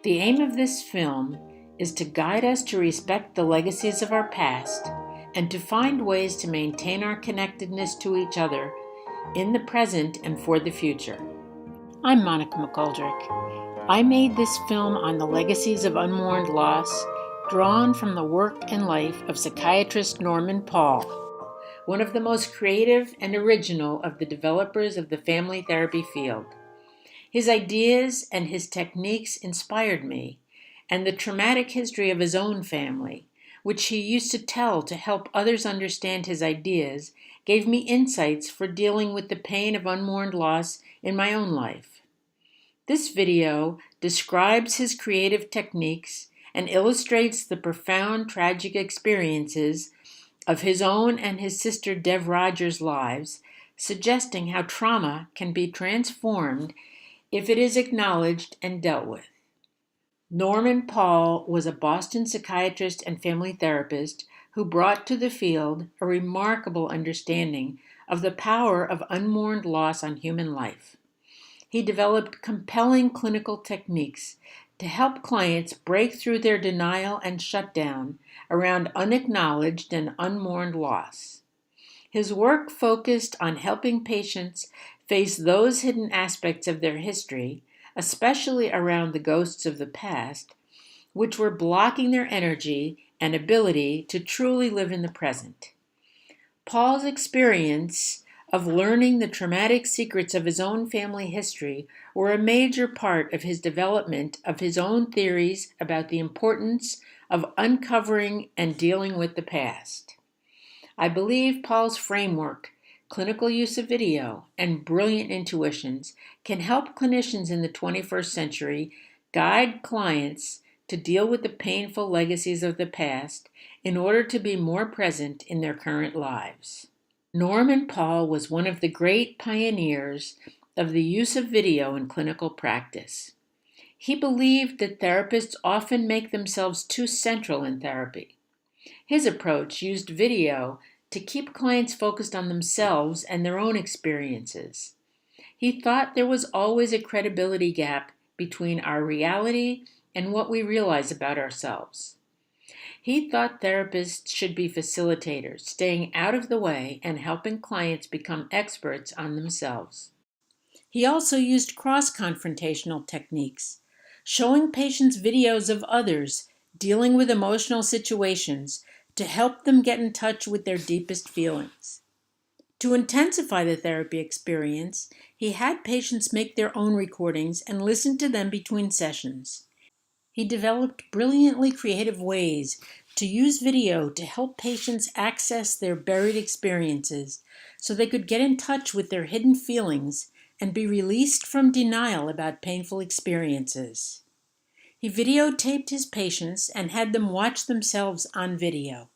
The aim of this film is to guide us to respect the legacies of our past and to find ways to maintain our connectedness to each other in the present and for the future. I'm Monica McGoldrick. I made this film on the legacies of unmourned loss, drawn from the work and life of psychiatrist Norman Paul, one of the most creative and original of the developers of the family therapy field. His ideas and his techniques inspired me, and the traumatic history of his own family, which he used to tell to help others understand his ideas, gave me insights for dealing with the pain of unmourned loss in my own life. This video describes his creative techniques and illustrates the profound tragic experiences of his own and his sister Dev Rogers' lives, suggesting how trauma can be transformed if it is acknowledged and dealt with. Norman Paul was a Boston psychiatrist and family therapist who brought to the field a remarkable understanding of the power of unmourned loss on human life. He developed compelling clinical techniques to help clients break through their denial and shutdown around unacknowledged and unmourned loss. His work focused on helping patients face those hidden aspects of their history, especially around the ghosts of the past, which were blocking their energy and ability to truly live in the present. Paul's experience of learning the traumatic secrets of his own family history were a major part of his development of his own theories about the importance of uncovering and dealing with the past. I believe Paul's framework, clinical use of video, and brilliant intuitions can help clinicians in the 21st century guide clients to deal with the painful legacies of the past in order to be more present in their current lives. Norman Paul was one of the great pioneers of the use of video in clinical practice. He believed that therapists often make themselves too central in therapy. His approach used video to keep clients focused on themselves and their own experiences. He thought there was always a credibility gap between our reality and what we realize about ourselves. He thought therapists should be facilitators, staying out of the way and helping clients become experts on themselves. He also used cross-confrontational techniques, showing patients videos of others dealing with emotional situations to help them get in touch with their deepest feelings. To intensify the therapy experience, he had patients make their own recordings and listen to them between sessions. He developed brilliantly creative ways to use video to help patients access their buried experiences so they could get in touch with their hidden feelings and be released from denial about painful experiences. He videotaped his patients and had them watch themselves on video,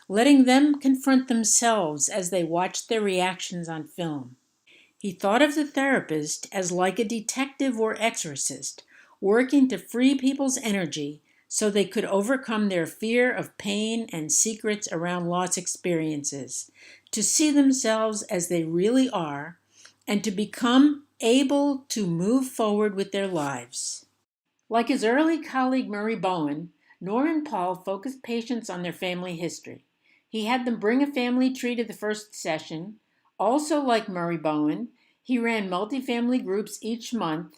letting them confront themselves as they watched their reactions on film. He thought of the therapist as like a detective or exorcist, working to free people's energy so they could overcome their fear of pain and secrets around loss experiences, to see themselves as they really are, and to become able to move forward with their lives. Like his early colleague Murray Bowen, Norman Paul focused patients on their family history. He had them bring a family tree to the first session. Also, like Murray Bowen, he ran multifamily groups each month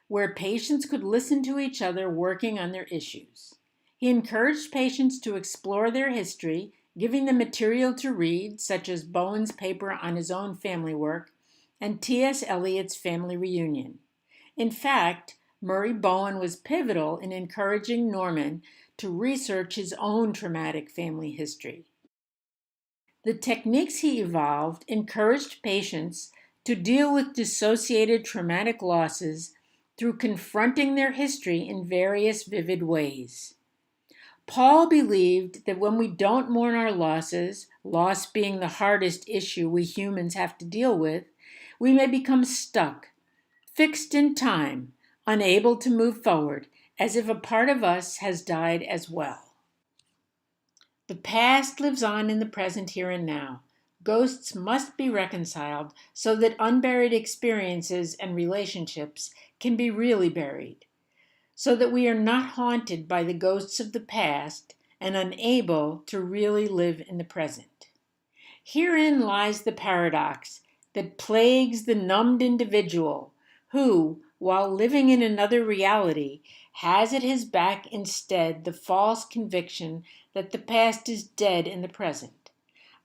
where patients could listen to each other working on their issues. He encouraged patients to explore their history, giving them material to read, such as Bowen's paper on his own family work and T.S. Eliot's Family Reunion. In fact, Murray Bowen was pivotal in encouraging Norman to research his own traumatic family history. The techniques he evolved encouraged patients to deal with dissociated traumatic losses through confronting their history in various vivid ways. Paul believed that when we don't mourn our losses, loss being the hardest issue we humans have to deal with, we may become stuck, fixed in time, unable to move forward, as if a part of us has died as well. The past lives on in the present here and now. Ghosts must be reconciled so that unburied experiences and relationships can be really buried. so that we are not haunted by the ghosts of the past and unable to really live in the present. Herein lies the paradox that plagues the numbed individual who, while living in another reality, has at his back instead the false conviction that the past is dead in the present.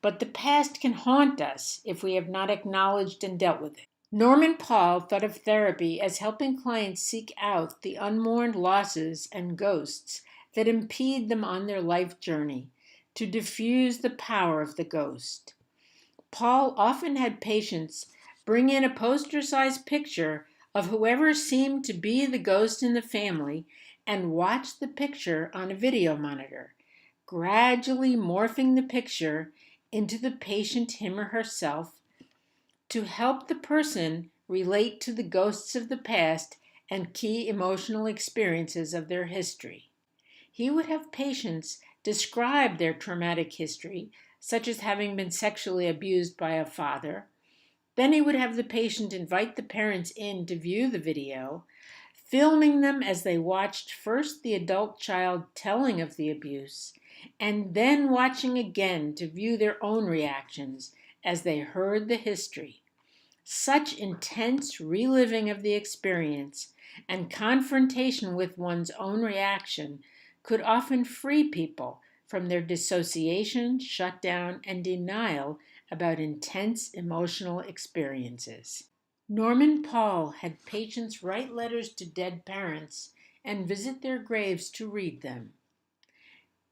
But the past can haunt us if we have not acknowledged and dealt with it. Norman Paul thought of therapy as helping clients seek out the unmourned losses and ghosts that impede them on their life journey, to diffuse the power of the ghost. Paul often had patients bring in a poster-sized picture of whoever seemed to be the ghost in the family and watch the picture on a video monitor, gradually morphing the picture into the patient, him or herself, to help the person relate to the ghosts of the past and key emotional experiences of their history. He would have patients describe their traumatic history, such as having been sexually abused by a father. Then he would have the patient invite the parents in to view the video, filming them as they watched first the adult child telling of the abuse, and then watching again to view their own reactions as they heard the history. Such intense reliving of the experience and confrontation with one's own reaction could often free people from their dissociation, shutdown, and denial about intense emotional experiences. Norman Paul had patients write letters to dead parents and visit their graves to read them.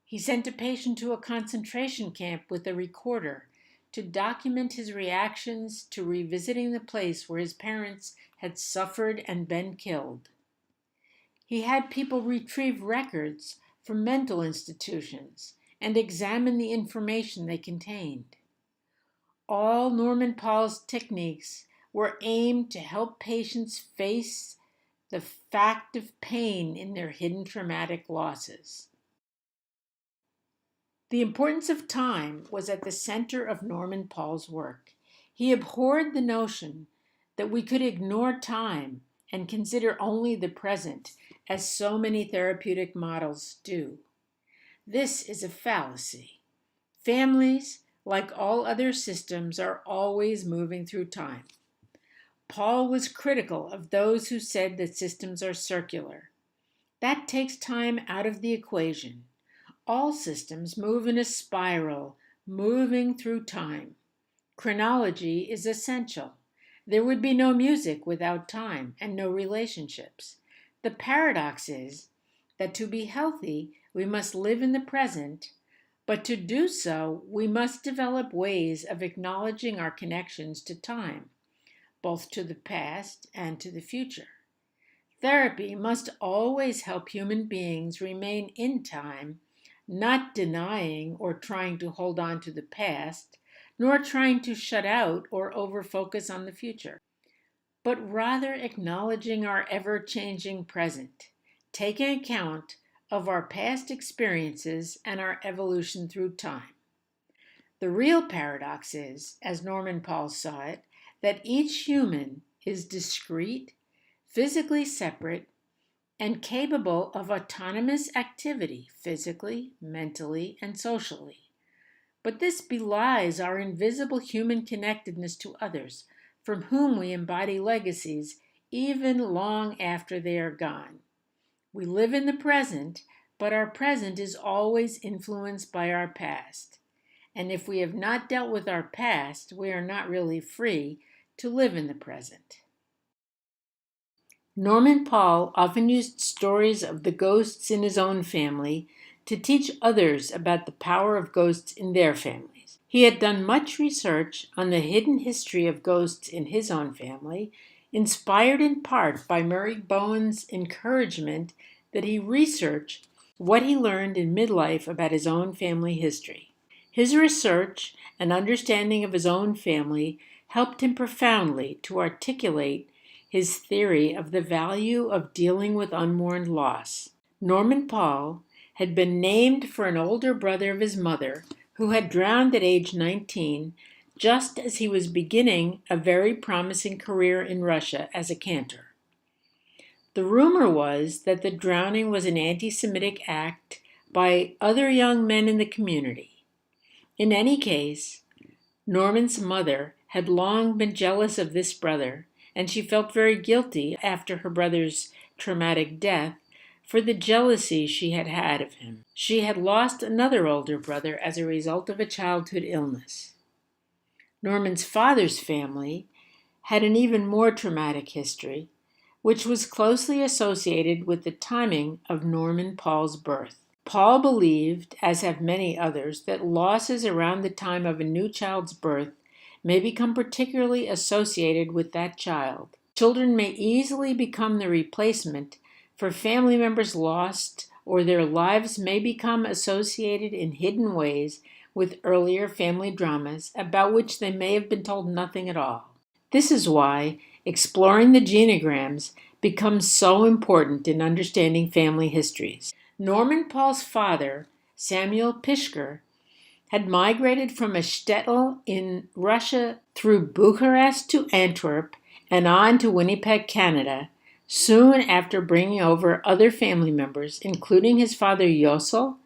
He sent a patient to a concentration camp with a recorder to document his reactions to revisiting the place where his parents had suffered and been killed. He had people retrieve records from mental institutions and examine the information they contained. All Norman Paul's techniques were aimed to help patients face the fact of pain in their hidden traumatic losses. The importance of time was at the center of Norman Paul's work. He abhorred the notion that we could ignore time and consider only the present, as so many therapeutic models do. This is a fallacy. Families, like all other systems, are always moving through time. Paul was critical of those who said that systems are circular. That takes time out of the equation. All systems move in a spiral, moving through time. Chronology is essential. There would be no music without time and no relationships. The paradox is that to be healthy, we must live in the present, but to do so, we must develop ways of acknowledging our connections to time, both to the past and to the future. Therapy must always help human beings remain in time, not denying or trying to hold on to the past, nor trying to shut out or over-focus on the future, but rather acknowledging our ever-changing present, taking account of our past experiences and our evolution through time. The real paradox is, as Norman Paul saw it, that each human is discrete, physically separate, and capable of autonomous activity physically, mentally, and socially. But this belies our invisible human connectedness to others, from whom we embody legacies even long after they are gone. We live in the present, but our present is always influenced by our past. And if we have not dealt with our past, we are not really free to live in the present. Norman Paul often used stories of the ghosts in his own family to teach others about the power of ghosts in their families. He had done much research on the hidden history of ghosts in his own family, inspired in part by Murray Bowen's encouragement that he research what he learned in midlife about his own family history. His research and understanding of his own family helped him profoundly to articulate his theory of the value of dealing with unmourned loss. Norman Paul had been named for an older brother of his mother who had drowned at age 19, just as he was beginning a very promising career in Russia as a cantor. The rumor was that the drowning was an anti-Semitic act by other young men in the community. In any case, Norman's mother had long been jealous of this brother, and she felt very guilty after her brother's traumatic death for the jealousy she had had of him. She had lost another older brother as a result of a childhood illness. Norman's father's family had an even more traumatic history, which was closely associated with the timing of Norman Paul's birth. Paul believed, as have many others, that losses around the time of a new child's birth may become particularly associated with that child. Children may easily become the replacement for family members lost, or their lives may become associated in hidden ways with earlier family dramas about which they may have been told nothing at all. This is why exploring the genograms becomes so important in understanding family histories. Norman Paul's father, Samuel Pishker, had migrated from a shtetl in Russia through Bucharest to Antwerp and on to Winnipeg, Canada, soon after bringing over other family members, including his father Yosel,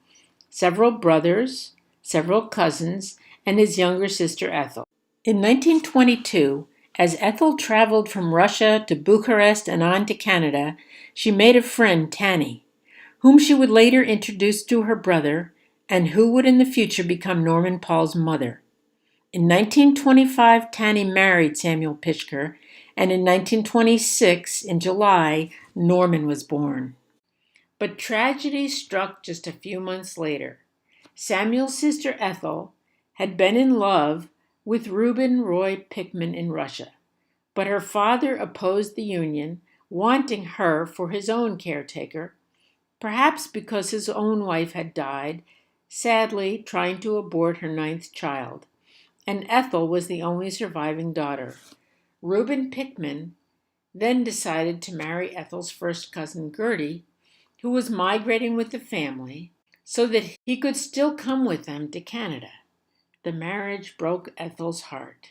several brothers, several cousins, and his younger sister Ethel. In 1922, as Ethel traveled from Russia to Bucharest and on to Canada, she made a friend, Tanny, whom she would later introduce to her brother and who would in the future become Norman Paul's mother. In 1925, Tanny married Samuel Pishker, and in 1926, in July, Norman was born. But tragedy struck just a few months later. Samuel's sister Ethel had been in love with Reuben Roy Pickman in Russia, but her father opposed the union, wanting her for his own caretaker, perhaps because his own wife had died, sadly trying to abort her 9th child, and Ethel was the only surviving daughter. Reuben Pickman then decided to marry Ethel's first cousin Gertie, who was migrating with the family, so that he could still come with them to Canada. The marriage broke Ethel's heart.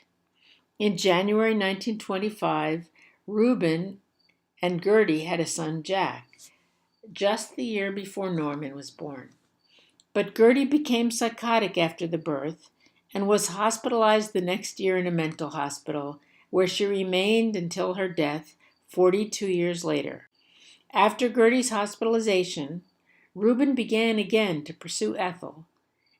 In January 1925, Reuben and Gertie had a son, Jack, just the year before Norman was born. But Gertie became psychotic after the birth and was hospitalized the next year in a mental hospital, where she remained until her death 42 years later. After Gertie's hospitalization, Reuben began again to pursue Ethel,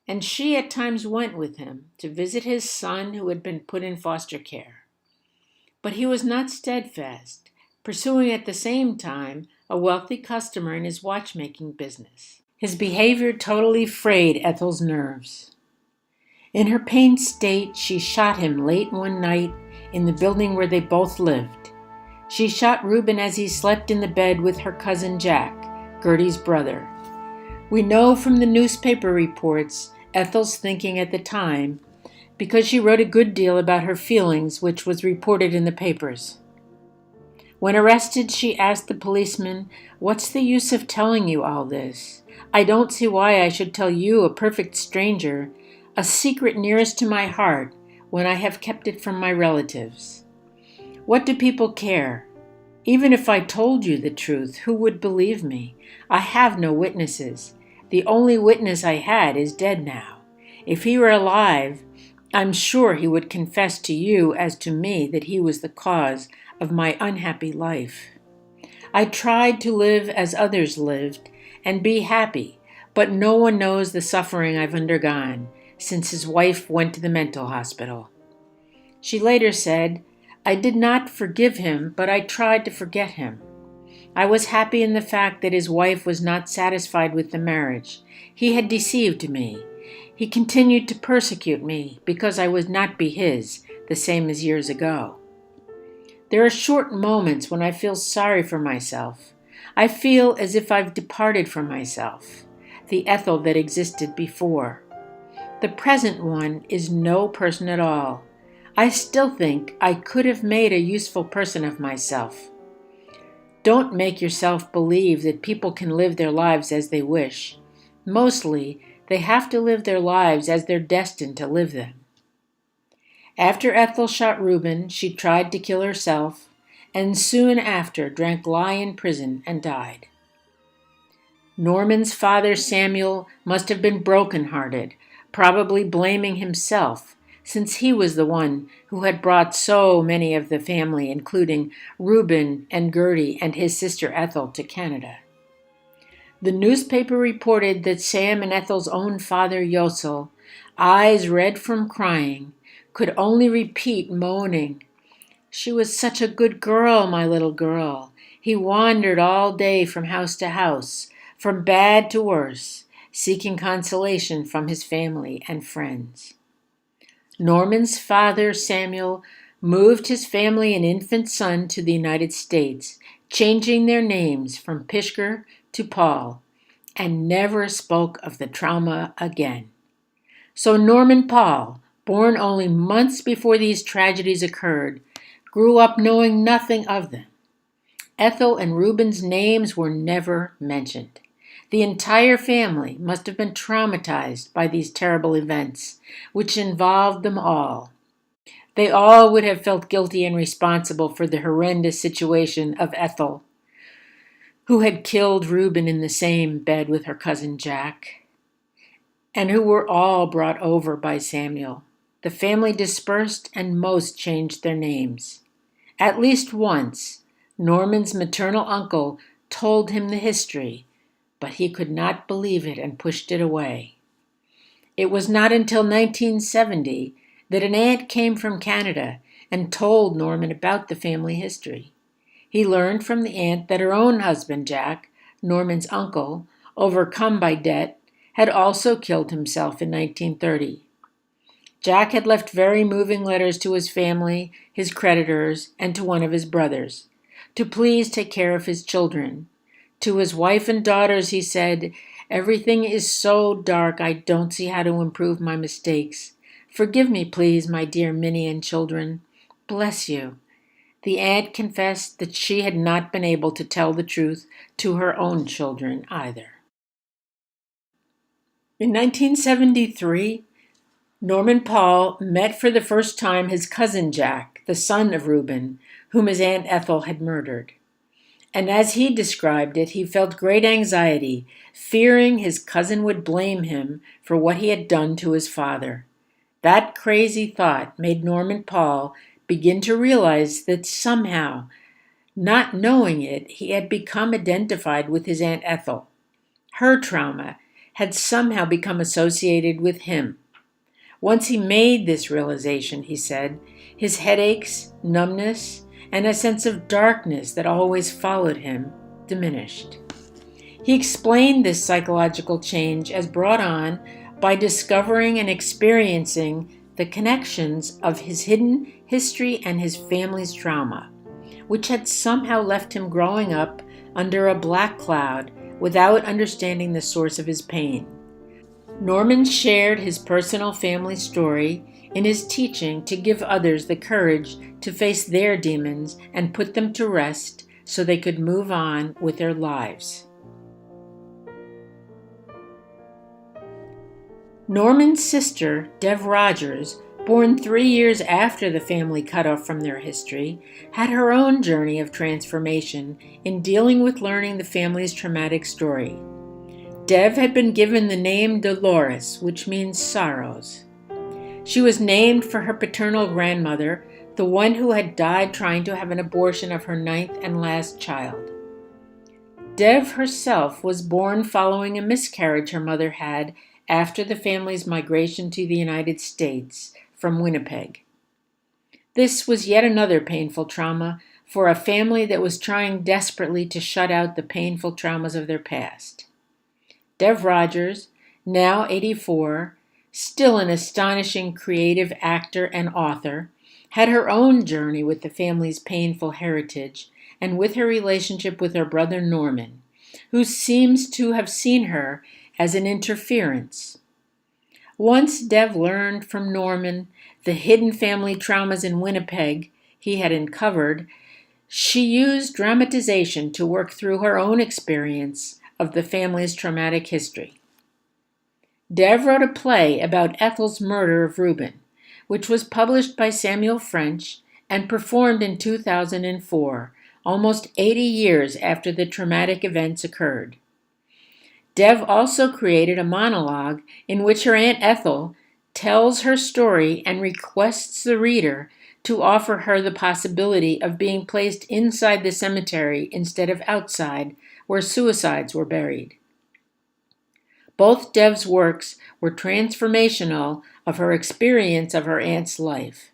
and she at times went with him to visit his son who had been put in foster care. But he was not steadfast, pursuing at the same time a wealthy customer in his watchmaking business. His behavior totally frayed Ethel's nerves. In her pained state, she shot him late one night in the building where they both lived. She shot Reuben as he slept in the bed with her cousin Jack, Gertie's brother. We know from the newspaper reports Ethel's thinking at the time, because she wrote a good deal about her feelings, which was reported in the papers. When arrested, she asked the policeman, "What's the use of telling you all this? I don't see why I should tell you, a perfect stranger, a secret nearest to my heart, when I have kept it from my relatives. What do people care? Even if I told you the truth, who would believe me? I have no witnesses. The only witness I had is dead now. If he were alive, I'm sure he would confess to you as to me that he was the cause of my unhappy life. I tried to live as others lived and be happy, but no one knows the suffering I've undergone since his wife went to the mental hospital." She later said, "I did not forgive him, but I tried to forget him. I was happy in the fact that his wife was not satisfied with the marriage. He had deceived me. He continued to persecute me because I would not be his, the same as years ago. There are short moments when I feel sorry for myself. I feel as if I've departed from myself, the Ethel that existed before. The present one is no person at all. I still think I could have made a useful person of myself. Don't make yourself believe that people can live their lives as they wish. Mostly, they have to live their lives as they're destined to live them." After Ethel shot Reuben, she tried to kill herself, and soon after drank lye in prison and died. Norman's father Samuel must have been broken-hearted, probably blaming himself, since he was the one who had brought so many of the family, including Reuben and Gertie and his sister Ethel, to Canada. The newspaper reported that Sam and Ethel's own father Yosel, eyes red from crying, could only repeat, moaning, "She was such a good girl, my little girl. He wandered all day from house to house, from bad to worse, seeking consolation from his family and friends." Norman's father, Samuel, moved his family and infant son to the United States, changing their names from Pishker to Paul, and never spoke of the trauma again. So Norman Paul, born only months before these tragedies occurred, grew up knowing nothing of them. Ethel and Reuben's names were never mentioned. The entire family must have been traumatized by these terrible events, which involved them all. They all would have felt guilty and responsible for the horrendous situation of Ethel, who had killed Reuben in the same bed with her cousin Jack, and who were all brought over by Samuel. The family dispersed and most changed their names. At least once, Norman's maternal uncle told him the history, but he could not believe it and pushed it away. It was not until 1970 that an aunt came from Canada and told Norman about the family history. He learned from the aunt that her own husband, Jack, Norman's uncle, overcome by debt, had also killed himself in 1930. Jack had left very moving letters to his family, his creditors, and to one of his brothers, to please take care of his children. To his wife and daughters he said, "Everything is so dark I don't see how to improve my mistakes. Forgive me, please, my dear Minnie and children. Bless you." The aunt confessed that she had not been able to tell the truth to her own children either. In 1973, Norman Paul met for the first time his cousin Jack, the son of Reuben, whom his Aunt Ethel had murdered. And as he described it, he felt great anxiety, fearing his cousin would blame him for what he had done to his father. That crazy thought made Norman Paul begin to realize that somehow, not knowing it, he had become identified with his Aunt Ethel. Her trauma had somehow become associated with him. Once he made this realization, he said, his headaches, numbness, and a sense of darkness that always followed him diminished. He explained this psychological change as brought on by discovering and experiencing the connections of his hidden history and his family's trauma, which had somehow left him growing up under a black cloud without understanding the source of his pain. Norman shared his personal family story in his teaching to give others the courage to face their demons and put them to rest so they could move on with their lives. Norman's sister, Dev Rogers, born 3 years after the family cut off from their history, had her own journey of transformation in dealing with learning the family's traumatic story. Dev had been given the name Dolores, which means sorrows. She was named for her paternal grandmother, the one who had died trying to have an abortion of her 9th and last child. Dev herself was born following a miscarriage her mother had after the family's migration to the United States from Winnipeg. This was yet another painful trauma for a family that was trying desperately to shut out the painful traumas of their past. Dev Rogers, now 84, still an astonishing creative actor and author, had her own journey with the family's painful heritage and with her relationship with her brother Norman, who seems to have seen her as an interference. Once Dev learned from Norman the hidden family traumas in Winnipeg he had uncovered, she used dramatization to work through her own experience of the family's traumatic history. Dev wrote a play about Ethel's murder of Reuben, which was published by Samuel French and performed in 2004, almost 80 years after the traumatic events occurred. Dev also created a monologue in which her Aunt Ethel tells her story and requests the reader to offer her the possibility of being placed inside the cemetery instead of outside, where suicides were buried. Both Dev's works were transformational of her experience of her aunt's life.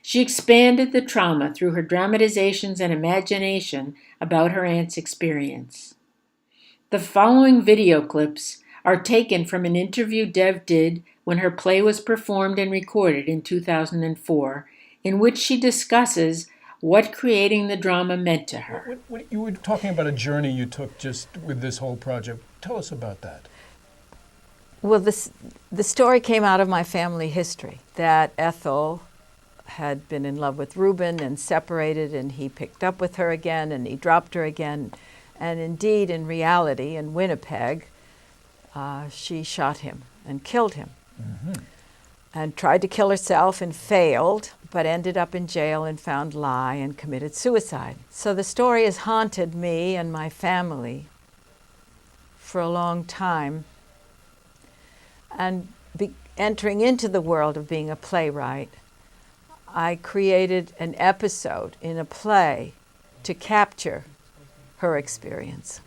She expanded the trauma through her dramatizations and imagination about her aunt's experience. The following video clips are taken from an interview Dev did when her play was performed and recorded in 2004, in which she discusses what creating the drama meant to her. You were talking about a journey you took just with this whole project. Tell us about that. Well, the story came out of my family history, that Ethel had been in love with Reuben and separated, and he picked up with her again, and he dropped her again. And indeed, in reality, in Winnipeg, she shot him and killed him. Mm-hmm. And tried to kill herself and failed, but ended up in jail and found lie and committed suicide. So the story has haunted me and my family for a long time. And entering into the world of being a playwright, I created an episode in a play to capture her experience.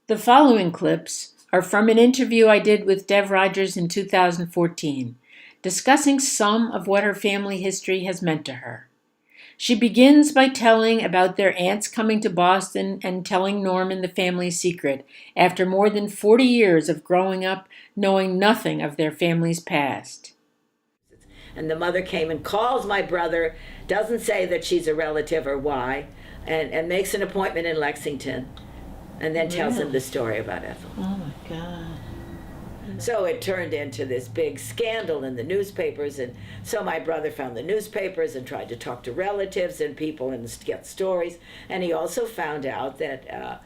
The following clips are from an interview I did with Dev Rogers in 2014, discussing some of what her family history has meant to her. She begins by telling about their aunts coming to Boston and telling Norman the family secret after more than 40 years of growing up knowing nothing of their family's past. And the mother came and calls my brother, doesn't say that she's a relative or why, and makes an appointment in Lexington, and then tells him the story about Ethel. Oh my God. So it turned into this big scandal in the newspapers, and so my brother found the newspapers and tried to talk to relatives and people and get stories, and he also found out that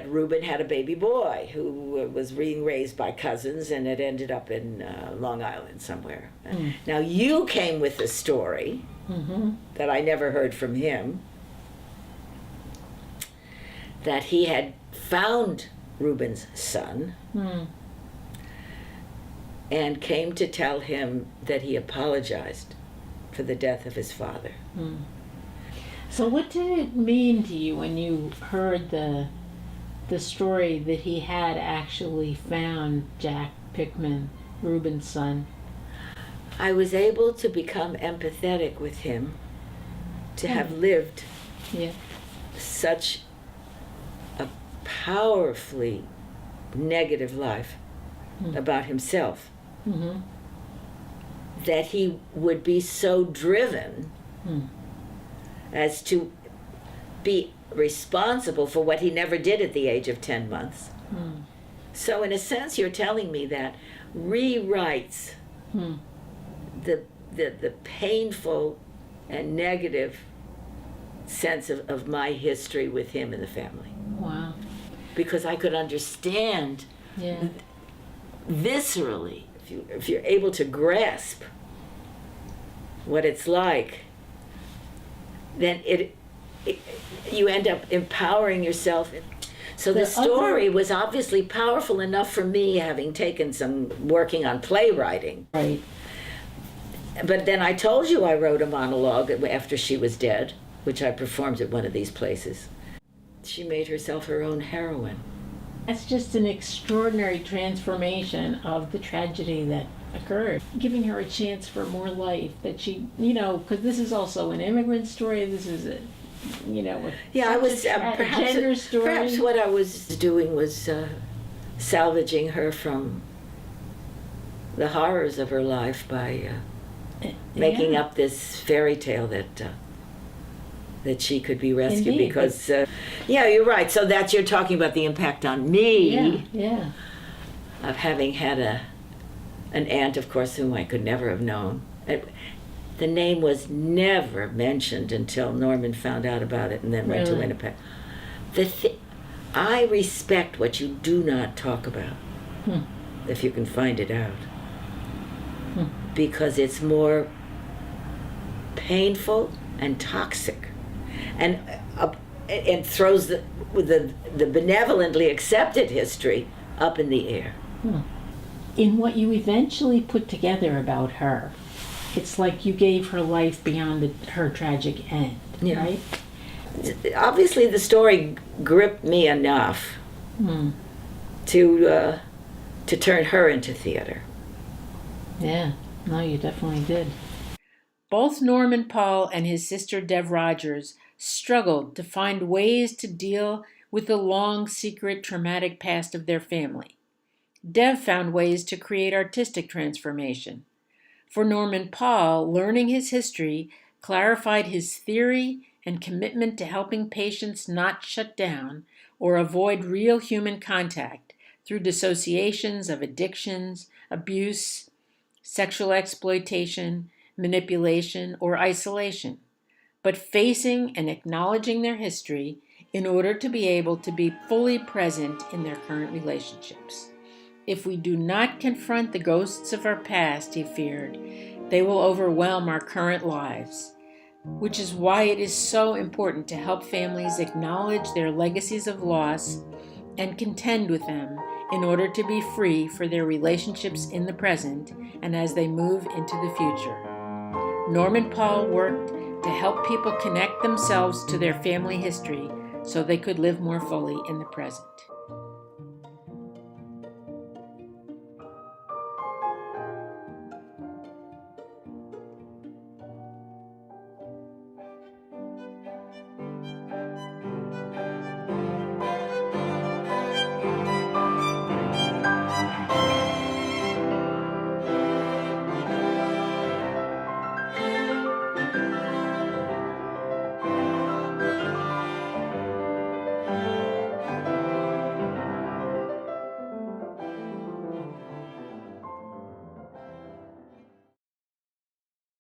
Reuben had a baby boy who was being raised by cousins, and it ended up in Long Island somewhere. Now you came with a story that I never heard from him, that he had found Reuben's son and came to tell him that he apologized for the death of his father. So what did it mean to you when you heard the story that he had actually found Jack Pickman, Reuben's son? I was able to become empathetic with him, to have lived such a powerfully negative life about himself, that he would be so driven as to be responsible for what he never did at the age of 10 months. So in a sense, you're telling me that rewrites the painful and negative sense of my history with him and the family. Wow. Because I could understand viscerally, if you're able to grasp what it's like, then you end up empowering yourself. So the story was obviously powerful enough for me, having taken some working on playwriting. Right. But then I told you I wrote a monologue after she was dead, which I performed at one of these places. She made herself her own heroine. That's just an extraordinary transformation of the tragedy that occurred, giving her a chance for more life, that she, because this is also an immigrant story, this is a gender story. Perhaps what I was doing was salvaging her from the horrors of her life by making up this fairy tale that she could be rescued. Indeed. Because you're right. So that's, you're talking about the impact on me of having had an aunt, of course, whom I could never have known. The name was never mentioned until Norman found out about it and then went to Winnipeg. I respect what you do not talk about, if you can find it out, because it's more painful and toxic, and throws the benevolently accepted history up in the air. In what you eventually put together about her, it's like you gave her life beyond her tragic end, right? Obviously, the story gripped me enough to turn her into theater. Yeah, no, you definitely did. Both Norman Paul and his sister Dev Rogers struggled to find ways to deal with the long, secret, traumatic past of their family. Dev found ways to create artistic transformation. For Norman Paul, learning his history clarified his theory and commitment to helping patients not shut down or avoid real human contact through dissociations of addictions, abuse, sexual exploitation, manipulation, or isolation, but facing and acknowledging their history in order to be able to be fully present in their current relationships. If we do not confront the ghosts of our past, he feared, they will overwhelm our current lives, which is why it is so important to help families acknowledge their legacies of loss and contend with them in order to be free for their relationships in the present and as they move into the future. Norman Paul worked to help people connect themselves to their family history so they could live more fully in the present.